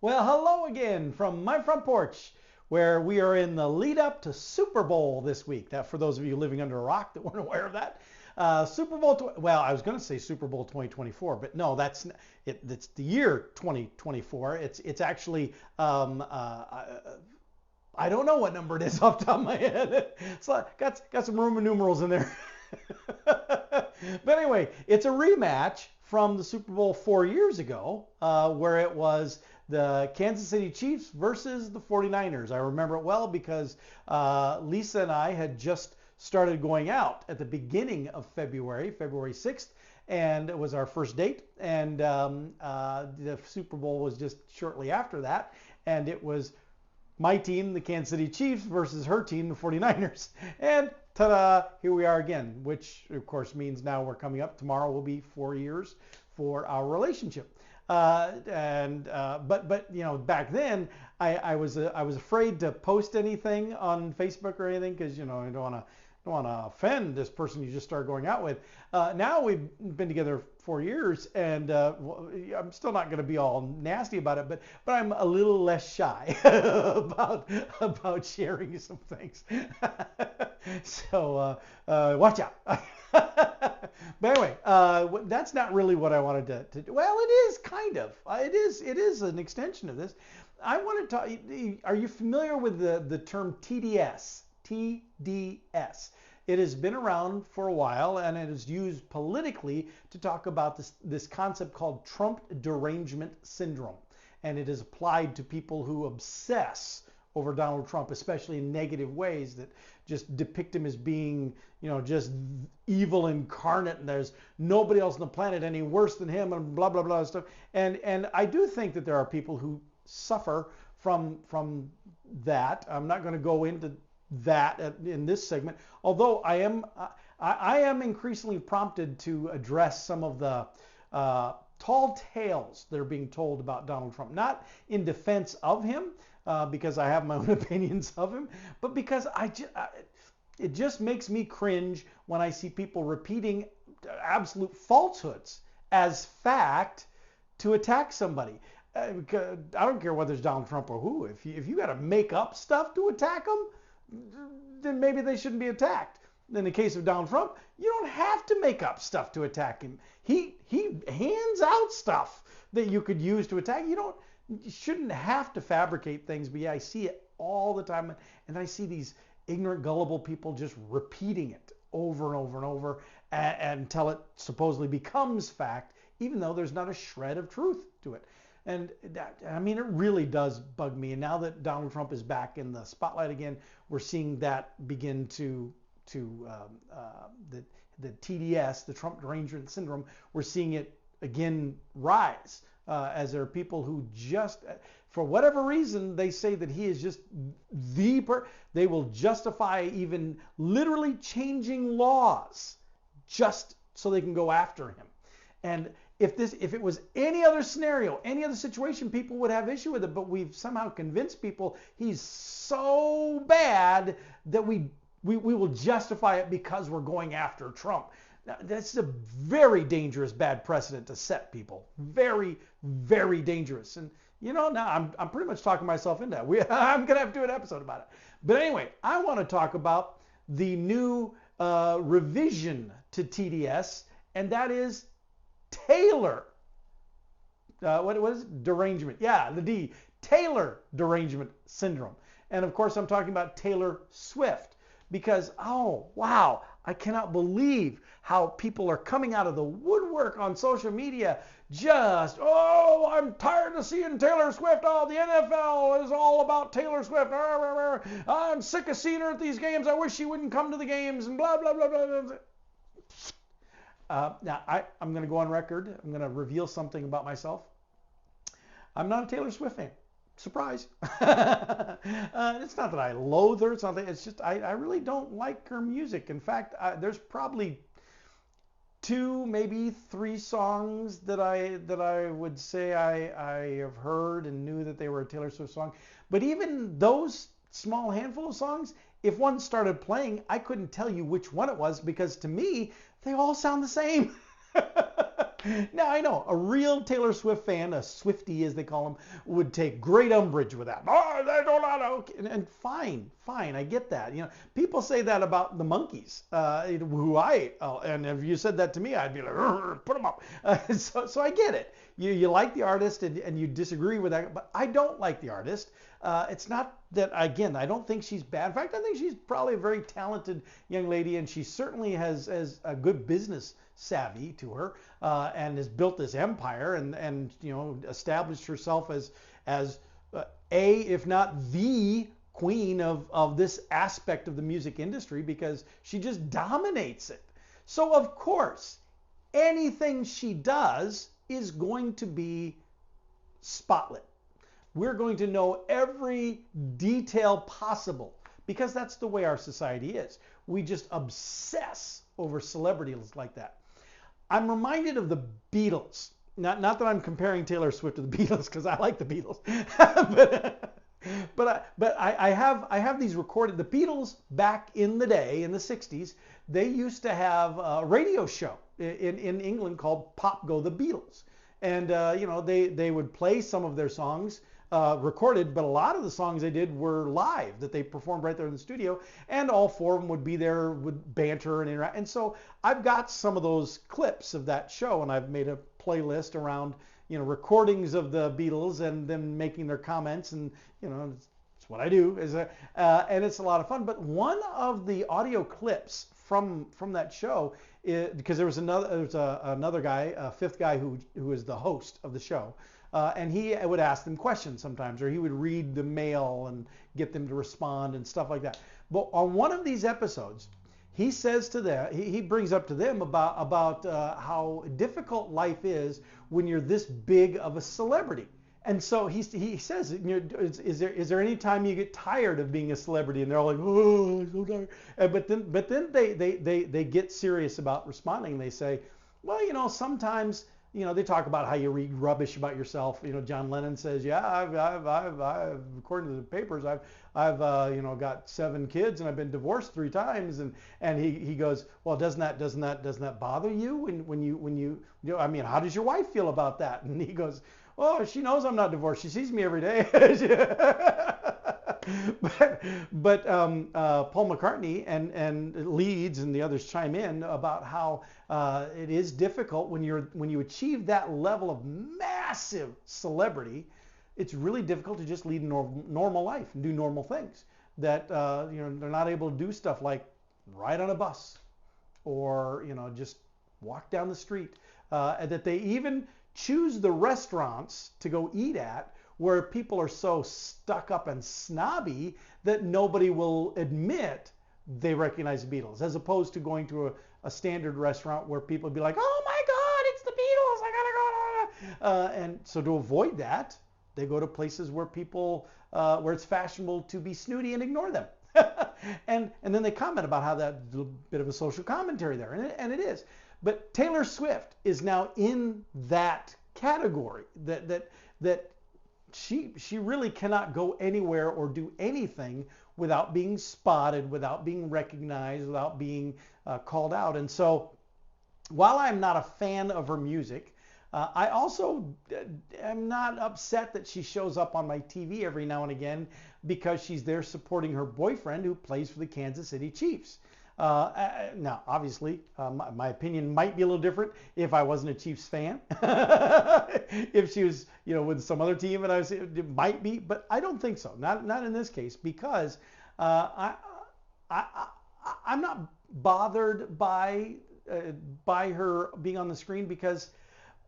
Well, hello again from my front porch, where we are in the lead up to Super Bowl this week. That, for those of you living under a rock that weren't aware of that, Super Bowl. Well, I was going to say Super Bowl 2024, but no, that's it. It's the year 2024. It's actually I don't know what number it is off the top of my head. It's like, got some Roman numerals in there. But anyway, it's a rematch from the Super Bowl 4 years ago, where it was the Kansas City Chiefs versus the 49ers. I remember it well because Lisa and I had just started going out at the beginning of February 6th, and it was our first date. And the Super Bowl was just shortly after that, and it was my team, the Kansas City Chiefs, versus her team, the 49ers. And ta-da, here we are again, which of course means now we're coming up. Tomorrow will be 4 years for our relationship. But you know, back then I was afraid to post anything on Facebook or anything because, you know, I don't want to offend this person you just started going out with. Now we've been together 4 years, and I'm still not going to be all nasty about it, but I'm a little less shy about sharing some things. So watch out. But anyway, that's not really what I wanted to do. Well, it is kind of. It is an extension of this. I want to talk. Are you familiar with the term TDS? TDS. It has been around for a while, and it is used politically to talk about this concept called Trump Derangement Syndrome. And it is applied to people who obsess over Donald Trump, especially in negative ways that just depict him as being, you know, just evil incarnate, and there's nobody else on the planet any worse than him, and blah, blah, blah stuff. And I do think that there are people who suffer from that. I'm not going to go into that in this segment, although I am increasingly prompted to address some of the tall tales that are being told about Donald Trump, not in defense of him, because I have my own opinions of him, but because it just makes me cringe when I see people repeating absolute falsehoods as fact to attack somebody. I don't care whether it's Donald Trump or who. If you got to make up stuff to attack them, then maybe they shouldn't be attacked. In the case of Donald Trump, you don't have to make up stuff to attack him. He hands out stuff that you could use to attack. You shouldn't have to fabricate things, but yeah, I see it all the time, and I see these ignorant, gullible people just repeating it over and over and over until it supposedly becomes fact, even though there's not a shred of truth to it. And that, I mean, it really does bug me. And now that Donald Trump is back in the spotlight again, we're seeing that begin to the TDS, the Trump Derangement Syndrome, we're seeing it again rise as there are people who just, for whatever reason, they say that he is just they will justify even literally changing laws just so they can go after him. And if it was any other scenario, any other situation, people would have issue with it, but we've somehow convinced people he's so bad that we will justify it because we're going after Trump. Now, that's a very dangerous bad precedent to set, people. Very, very dangerous. And you know, now I'm pretty much talking myself into that. I'm going to have to do an episode about it. But anyway, I want to talk about the new revision to TDS, and that is Taylor. What is it? Derangement. Yeah, the D. Taylor Derangement Syndrome. And of course, I'm talking about Taylor Swift because, oh, wow, I cannot believe how people are coming out of the woodwork on social media just, oh, I'm tired of seeing Taylor Swift. Oh, the NFL is all about Taylor Swift. I'm sick of seeing her at these games. I wish she wouldn't come to the games and blah, blah, blah, blah, blah. Now, I'm going to go on record. I'm going to reveal something about myself. I'm not a Taylor Swift fan. Surprise. It's not that I loathe her. It's not that. It's just I really don't like her music. In fact, there's probably 2, maybe 3 songs that I would say I have heard and knew that they were a Taylor Swift song. But even those small handful of songs, if one started playing, I couldn't tell you which one it was because to me, they all sound the same. Now I know a real Taylor Swift fan, a Swiftie as they call them, would take great umbrage with that. Oh, they don't know. And fine, I get that. People say that about the Monkees, and if you said that to me, I'd be like, put them up. So I get it. You like the artist and you disagree with that, but I don't like the artist. It's not that, again, I don't think she's bad. In fact, I think she's probably a very talented young lady, and she certainly has a good business savvy to her, and has built this empire and established herself as if not the queen of this aspect of the music industry, because she just dominates it. So of course, anything she does is going to be spotlit. We're going to know every detail possible because that's the way our society is. We just obsess over celebrities like that. I'm reminded of the Beatles. Not that I'm comparing Taylor Swift to the Beatles, because I like the Beatles. but I have these recorded. The Beatles back in the day, in the 60s, they used to have a radio show in England called Pop Go the Beatles. And they would play some of their songs recorded, but a lot of the songs they did were live, that they performed right there in the studio, and all four of them would be there with banter and interact. And so I've got some of those clips of that show, and I've made a playlist around recordings of the Beatles and them making their comments, and it's what I do, and it's a lot of fun. But one of the audio clips from that show, because there was another guy, a fifth guy who is the host of the show. And he would ask them questions sometimes, or he would read the mail and get them to respond and stuff like that. But on one of these episodes, he says to them, he brings up to them about how difficult life is when you're this big of a celebrity. And so he says, is there any time you get tired of being a celebrity? And they're all like, oh, I'm so tired. But then they get serious about responding. They say, well, sometimes. They talk about how you read rubbish about yourself. John Lennon says, yeah, I've according to the papers, I've got 7 kids and I've been divorced 3 times. And he goes, well, doesn't that bother you when you how does your wife feel about that? And he goes, well, she knows I'm not divorced. She sees me every day. but Paul McCartney and Leeds and the others chime in about how it is difficult when you achieve that level of massive celebrity. It's really difficult to just lead a normal life and do normal things. That they're not able to do stuff like ride on a bus or just walk down the street. That they even choose the restaurants to go eat at where people are so stuck up and snobby that nobody will admit they recognize the Beatles, as opposed to going to a standard restaurant where people be like, oh my God, it's the Beatles, I gotta go. And so to avoid that, they go to places where where it's fashionable to be snooty and ignore them. and then they comment about how that's a bit of a social commentary there, and it is. But Taylor Swift is now in that category that she really cannot go anywhere or do anything without being spotted, without being recognized, without being called out. And so while I'm not a fan of her music, I also am not upset that she shows up on my TV every now and again because she's there supporting her boyfriend who plays for the Kansas City Chiefs. Now, obviously, my opinion might be a little different if I wasn't a Chiefs fan. If she was, with some other team, and it might be, but I don't think so. Not in this case, because I'm not bothered by her being on the screen, because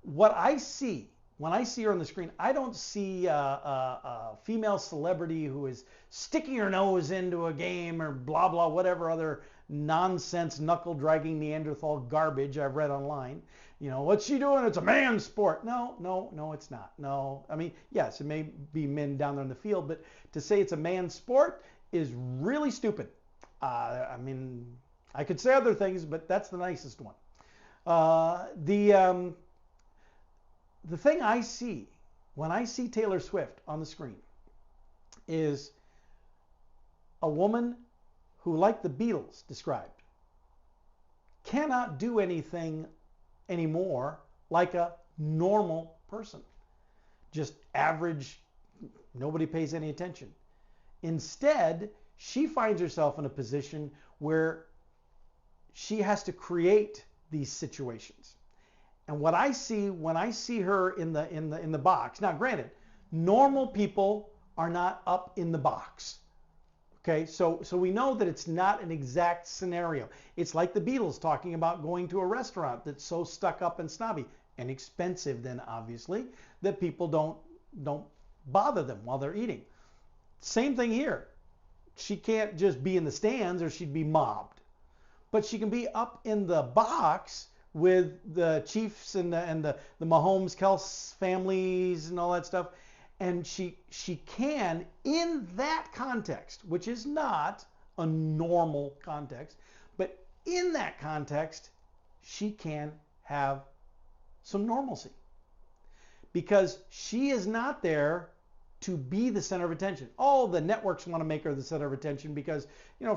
what I see when I see her on the screen, I don't see a female celebrity who is sticking her nose into a game or blah blah whatever other nonsense knuckle-dragging Neanderthal garbage I've read online. What's she doing? It's a man's sport. No, it's not. No, I mean, yes, it may be men down there in the field, but to say it's a man's sport is really stupid. I mean, I could say other things, but that's the nicest one. The thing I see when I see Taylor Swift on the screen is a woman who, like the Beatles described, cannot do anything anymore like a normal person. Just average, nobody pays any attention. Instead, she finds herself in a position where she has to create these situations. And what I see when I see her in the box, now granted, normal people are not up in the box. Okay, so we know that it's not an exact scenario. It's like the Beatles talking about going to a restaurant that's so stuck up and snobby and expensive then obviously that people don't bother them while they're eating. Same thing here. She can't just be in the stands or she'd be mobbed. But she can be up in the box with the Chiefs and the Mahomes, Kels families and all that stuff. And she can, in that context, which is not a normal context, but in that context, she can have some normalcy. Because she is not there to be the center of attention. Oh, the networks want to make her the center of attention because,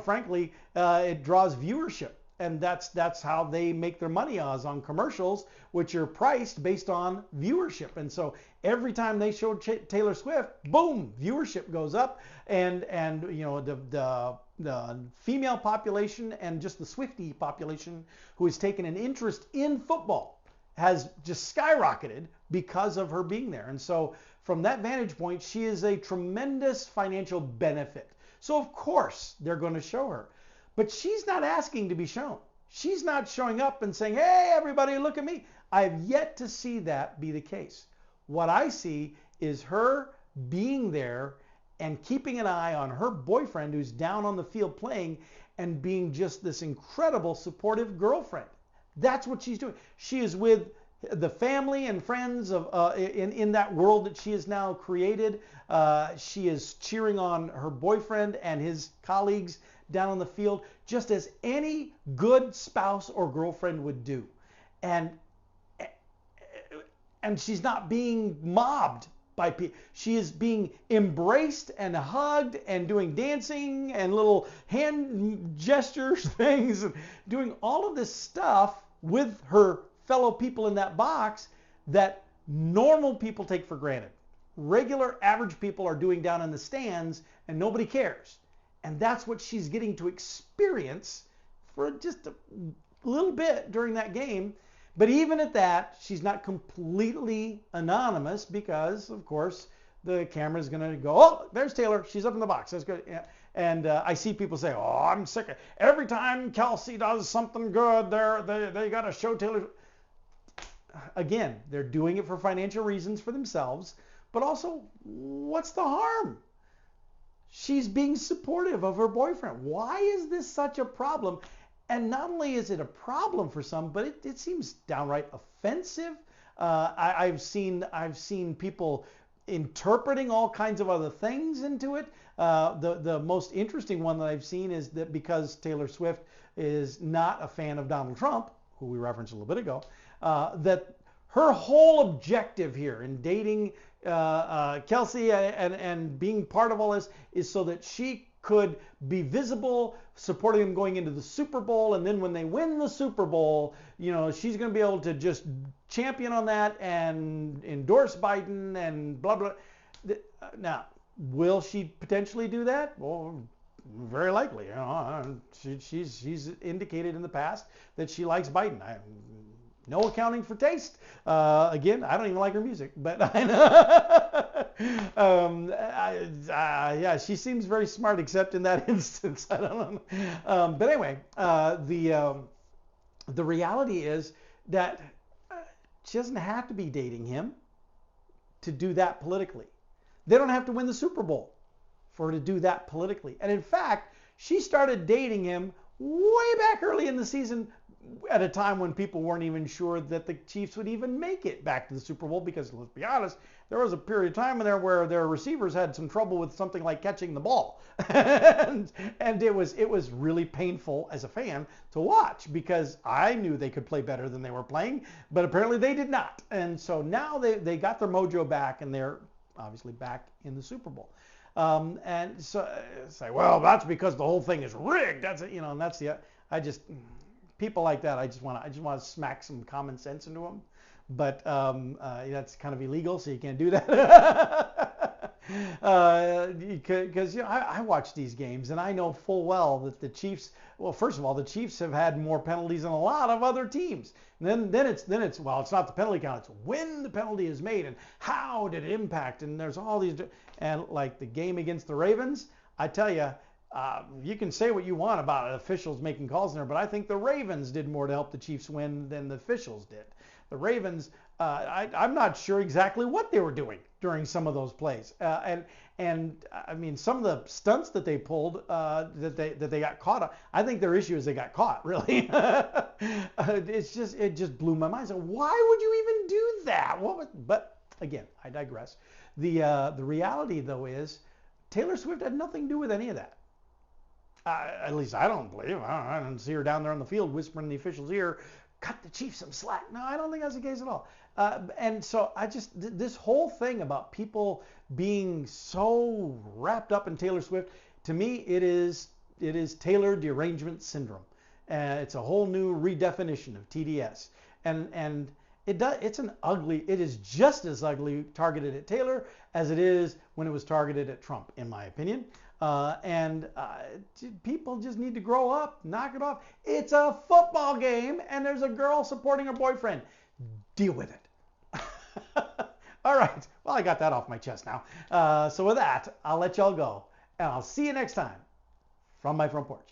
frankly, it draws viewership. And that's how they make their money on commercials, which are priced based on viewership. And so every time they show Taylor Swift, boom, viewership goes up, and the female population and just the Swiftie population who has taken an interest in football has just skyrocketed because of her being there. And so from that vantage point, she is a tremendous financial benefit. So of course they're going to show her. But she's not asking to be shown. She's not showing up and saying, hey, everybody, look at me. I've yet to see that be the case. What I see is her being there and keeping an eye on her boyfriend who's down on the field playing and being just this incredible supportive girlfriend. That's what she's doing. She is with the family and friends of in that world that she has now created. She is cheering on her boyfriend and his colleagues down on the field, just as any good spouse or girlfriend would do. And she's not being mobbed by people. She is being embraced and hugged and doing dancing and little hand gestures things and doing all of this stuff with her fellow people in that box that normal people take for granted. Regular average people are doing down in the stands and nobody cares. And that's what she's getting to experience for just a little bit during that game. But even at that, she's not completely anonymous because, of course, the camera's going to go, oh, there's Taylor. She's up in the box. That's good. Yeah. And I see people say, oh, I'm sick of every time Kelsey does something good, they got to show Taylor. Again, they're doing it for financial reasons for themselves. But also, what's the harm? She's being supportive of her boyfriend. Why is this such a problem? And not only is it a problem for some, but it seems downright offensive. I've seen people interpreting all kinds of other things into it. The most interesting one that I've seen is that because Taylor Swift is not a fan of Donald Trump, who we referenced a little bit ago, that her whole objective here in dating Kelsey and being part of all this is so that she could be visible, supporting them going into the Super Bowl, and then when they win the Super Bowl, she's going to be able to just champion on that and endorse Biden and blah blah. Now, will she potentially do that? Well, very likely. She's indicated in the past that she likes Biden. No accounting for taste. Again, I don't even like her music, but I know. Yeah, she seems very smart, except in that instance. I don't know. But anyway, the reality is that she doesn't have to be dating him to do that politically. They don't have to win the Super Bowl for her to do that politically. And in fact, she started dating him way back early in the season, at a time when people weren't even sure that the Chiefs would even make it back to the Super Bowl, because let's be honest, there was a period of time in there where their receivers had some trouble with something like catching the ball. and it was really painful as a fan to watch, because I knew they could play better than they were playing, but apparently they did not. And so now they got their mojo back, and they're obviously back in the Super Bowl. And so say, well, that's because the whole thing is rigged. That's it, and that's the people like that, I just want to smack some common sense into them. But that's kind of illegal, so you can't do that. Because I watch these games and I know full well that the Chiefs. Well, first of all, the Chiefs have had more penalties than a lot of other teams. And then it's well, it's not the penalty count; it's when the penalty is made and how did it impact. And there's all these, and like the game against the Ravens, I tell you. You can say what you want about officials making calls in there, but I think the Ravens did more to help the Chiefs win than the officials did. The Ravens, I'm not sure exactly what they were doing during some of those plays, and I mean some of the stunts that they pulled that they got caught on. I think their issue is they got caught. Really, it just blew my mind. So why would you even do that? But again, I digress. The reality though is Taylor Swift had nothing to do with any of that. At least I don't believe. I don't see her down there on the field whispering in the official's ear, cut the Chiefs some slack. No, I don't think that's the case at all. And so this whole thing about people being so wrapped up in Taylor Swift, to me, it is Taylor Derangement Syndrome. It's a whole new redefinition of TDS. And it is just as ugly targeted at Taylor as it is when it was targeted at Trump, in my opinion. People just need to grow up, knock it off. It's a football game, and there's a girl supporting her boyfriend. Deal with it. All right. Well, I got that off my chest now. So with that, I'll let y'all go, and I'll see you next time from my front porch.